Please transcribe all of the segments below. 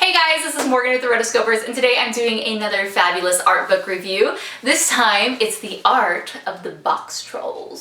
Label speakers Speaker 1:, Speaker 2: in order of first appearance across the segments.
Speaker 1: Hey guys, this is Morgan with the Rotoscopers, and today I'm doing another fabulous art book review. This time, it's the Art of the Boxtrolls.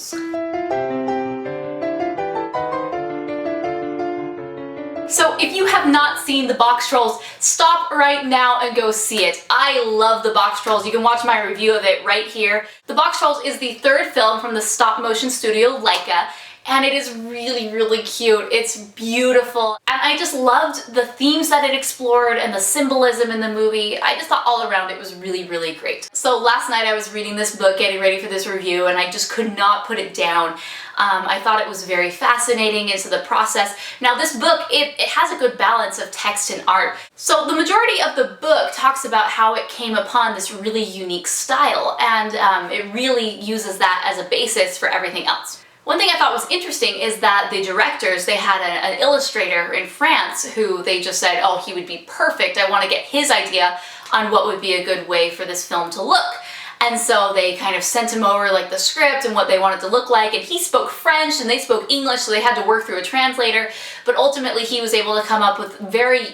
Speaker 1: So if you have not seen the Boxtrolls, stop right now and go see it. I love the Boxtrolls. You can watch my review of it right here. The Boxtrolls is the third film from the stop-motion studio Laika, and it is really cute. It's beautiful, and I just loved the themes that it explored and the symbolism in the movie. I just thought all around it was really great. So last night I was reading this book, getting ready for this review, and I just could not put it down. I thought it was very fascinating into the process. Now this book, it has a good balance of text and art. So the majority of the book talks about how it came upon this really unique style, and it really uses that as a basis for everything else. One thing I thought was interesting is that the directors, they had an illustrator in France who they just said, oh, he would be perfect. I want to get his idea on what would be a good way for this film to look. And so they kind of sent him over like the script and what they wanted to look like, and he spoke French and they spoke English, so they had to work through a translator. But ultimately he was able to come up with very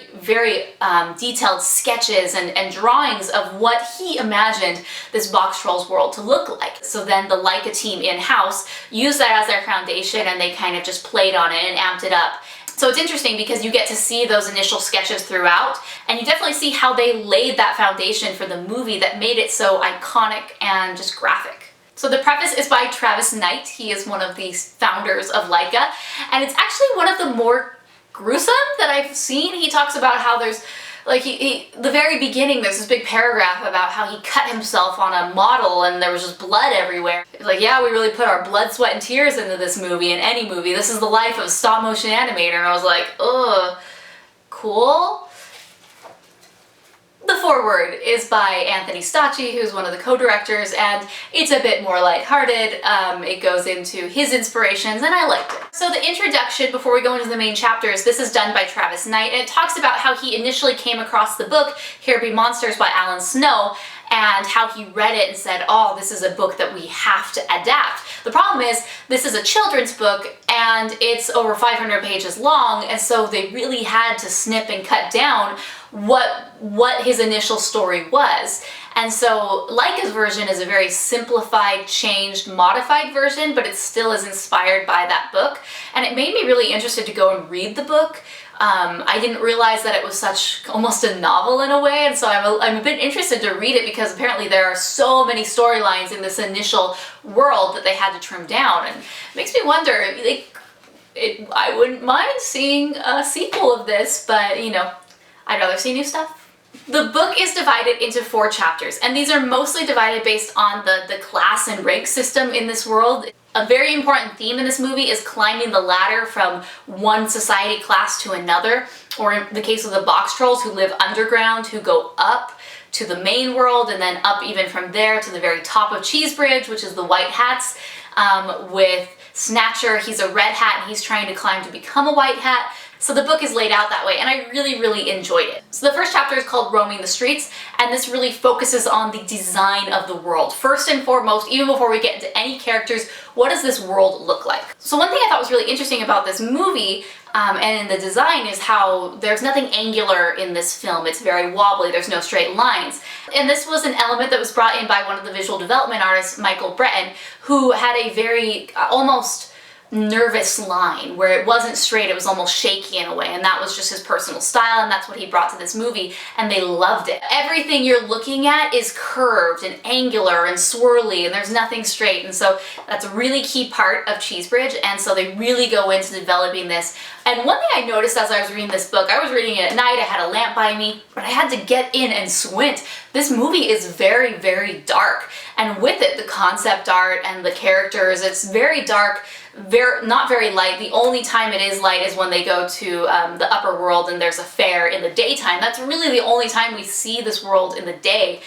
Speaker 1: detailed sketches and drawings of what he imagined this Boxtrolls world to look like. So then the Laika team in-house used that as their foundation, and they kind of just played on it and amped it up. So it's interesting because you get to see those initial sketches throughout, and you definitely see how they laid that foundation for the movie that made it so iconic and just graphic. So the preface is by Travis Knight. He is one of the founders of Laika, and it's actually one of the more gruesome that I've seen. He talks about how there's, like, the very beginning, there's this big paragraph about how he cut himself on a model and there was just blood everywhere. He's like, yeah, we really put our blood, sweat, and tears into this movie, in any movie. This is the life of a stop-motion animator. And I was like, ugh, cool. The foreword is by Anthony Stacchi, who's one of the co-directors, and it's a bit more lighthearted. It goes into his inspirations, and I liked it. So the introduction, before we go into the main chapters, this is done by Travis Knight, and it talks about how he initially came across the book, Here Be Monsters by Alan Snow, and how he read it and said, oh, this is a book that we have to adapt. The problem is, this is a children's book, and it's over 500 pages long, and so they really had to snip and cut down what his initial story was. And so Laika's version is a very simplified, changed, modified version, but it still is inspired by that book. And it made me really interested to go and read the book. I didn't realize that it was such almost a novel in a way, and so I'm a bit interested to read it because apparently there are so many storylines in this initial world that they had to trim down, and it makes me wonder, I wouldn't mind seeing a sequel of this, but you know, I'd rather see new stuff. The book is divided into 4 chapters, and these are mostly divided based on the class and rank system in this world. A very important theme in this movie is climbing the ladder from one society class to another, or in the case of the Boxtrolls, who live underground, who go up to the main world, and then up even from there to the very top of Cheesebridge, which is the White Hats, with Snatcher. He's a red hat and he's trying to climb to become a white hat. So the book is laid out that way, and I really enjoyed it. So the first chapter is called Roaming the Streets, and this really focuses on the design of the world. First and foremost, even before we get into any characters, what does this world look like? So one thing I thought was really interesting about this movie and in the design is how there's nothing angular in this film. It's very wobbly, there's no straight lines. And this was an element that was brought in by one of the visual development artists, Michael Breton, who had a very almost nervous line where it wasn't straight, it was almost shaky in a way, and that was just his personal style, and that's what he brought to this movie, and they loved it. Everything you're looking at is curved and angular and swirly, and there's nothing straight, and so that's a really key part of Cheesebridge, and so they really go into developing this. And one thing I noticed as I was reading this book, I was reading it at night, I had a lamp by me, but I had to get in and squint. This movie is very dark, and with it, the concept art and the characters, it's very dark, not very light. The only time it is light is when they go to the upper world and there's a fair in the daytime. That's really the only time we see this world in the day.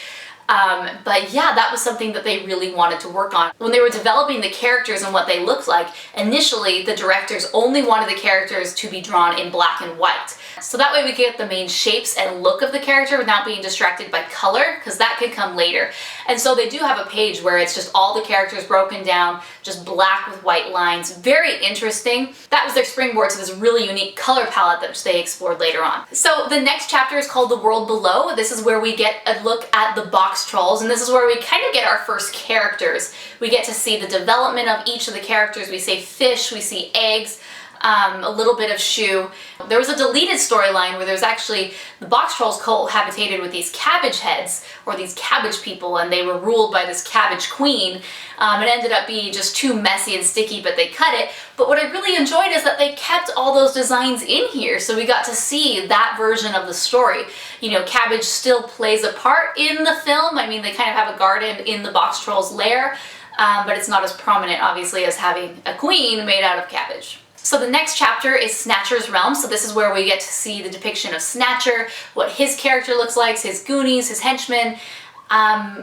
Speaker 1: But yeah, that was something that they really wanted to work on. When they were developing the characters and what they looked like, initially the directors only wanted the characters to be drawn in black and white. So that way we get the main shapes and look of the character without being distracted by color, because that could come later. And so they do have a page where it's just all the characters broken down, just black with white lines. Very interesting. That was their springboard to this really unique color palette that they explored later on. So the next chapter is called The World Below. This is where we get a look at the Boxtrolls, and this is where we kind of get our first characters. We get to see the development of each of the characters. We see fish, we see eggs, a little bit of shoe. There was a deleted storyline where there's actually the Boxtrolls cohabitated with these cabbage heads, or these cabbage people, and they were ruled by this cabbage queen. It ended up being just too messy and sticky, but they cut it. But what I really enjoyed is that they kept all those designs in here, so we got to see that version of the story. You know, cabbage still plays a part in the film. I mean, they kind of have a garden in the Boxtrolls' lair, but it's not as prominent, obviously, as having a queen made out of cabbage. So the next chapter is Snatcher's realm. So this is where we get to see the depiction of Snatcher, what his character looks like, his goonies, his henchmen,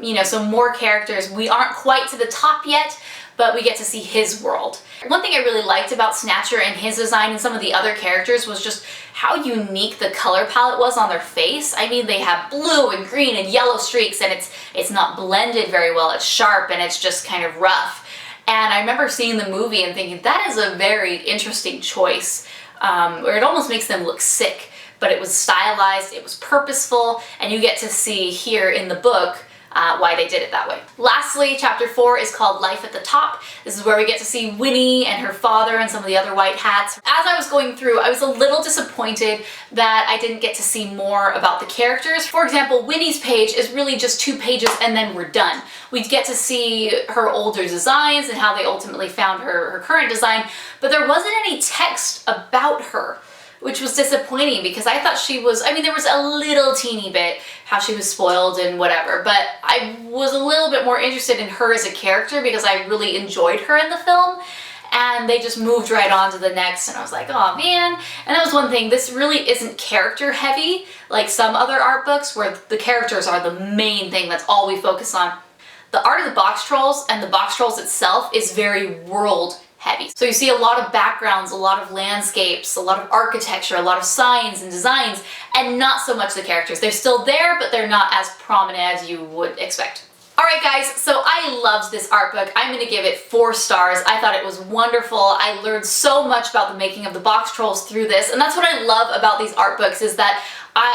Speaker 1: you know, so more characters. We aren't quite to the top yet, but we get to see his world. One thing I really liked about Snatcher and his design and some of the other characters was just how unique the color palette was on their face. I mean, they have blue and green and yellow streaks, and it's not blended very well. It's sharp and it's just kind of rough. And I remember seeing the movie and thinking, that is a very interesting choice, where it almost makes them look sick, but it was stylized, it was purposeful, and you get to see here in the book why they did it that way. Lastly, chapter 4 is called Life at the Top. This is where we get to see Winnie and her father and some of the other white hats. As I was going through, I was a little disappointed that I didn't get to see more about the characters. For example, Winnie's page is really just 2 pages and then we're done. We get to see her older designs and how they ultimately found her current design, but there wasn't any text about her, which was disappointing because I thought she was, I mean, there was a little teeny bit how she was spoiled and whatever, but I was a little bit more interested in her as a character because I really enjoyed her in the film, and they just moved right on to the next, and I was like, oh man. And that was one thing, this really isn't character heavy like some other art books where the characters are the main thing, that's all we focus on. The Art of the Boxtrolls and the Boxtrolls itself is very world heavy. So you see a lot of backgrounds, a lot of landscapes, a lot of architecture, a lot of signs and designs, and not so much the characters. They're still there, but they're not as prominent as you would expect. Alright guys, so I loved this art book. I'm going to give it 4 stars. I thought it was wonderful. I learned so much about the making of the Boxtrolls through this, and that's what I love about these art books, is that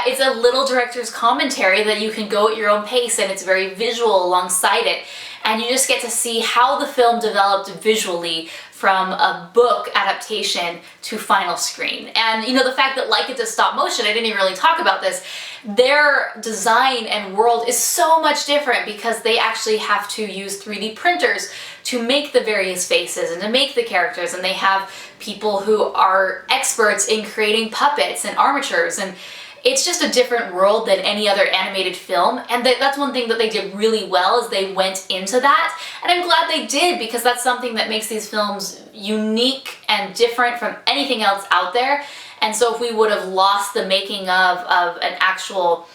Speaker 1: it's a little director's commentary that you can go at your own pace, and it's very visual alongside it. And you just get to see how the film developed visually from a book adaptation to final screen. And you know, the fact that Laika does stop motion, I didn't even really talk about this, their design and world is so much different because they actually have to use 3D printers to make the various faces and to make the characters, and they have people who are experts in creating puppets and armatures, and it's just a different world than any other animated film, and that's one thing that they did really well, is they went into that, and I'm glad they did, because that's something that makes these films unique and different from anything else out there. And so if we would have lost the making of an actual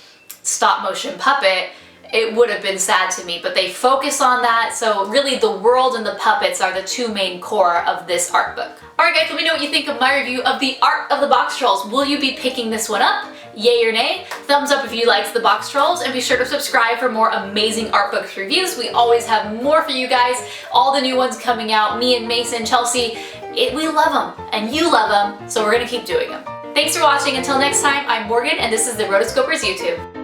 Speaker 1: stop motion puppet, it would have been sad to me, but they focus on that, so really the world and the puppets are the 2 main core of this art book. Alright guys, let me know what you think of my review of the Art of the Boxtrolls. Will you be picking this one up? Yay or nay? Thumbs up if you liked the Boxtrolls, and be sure to subscribe for more amazing art books reviews. We always have more for you guys. All the new ones coming out, me and Mason, Chelsea, we love them, and you love them, so we're gonna keep doing them. Thanks for watching. Until next time, I'm Morgan, and this is the Rotoscopers YouTube.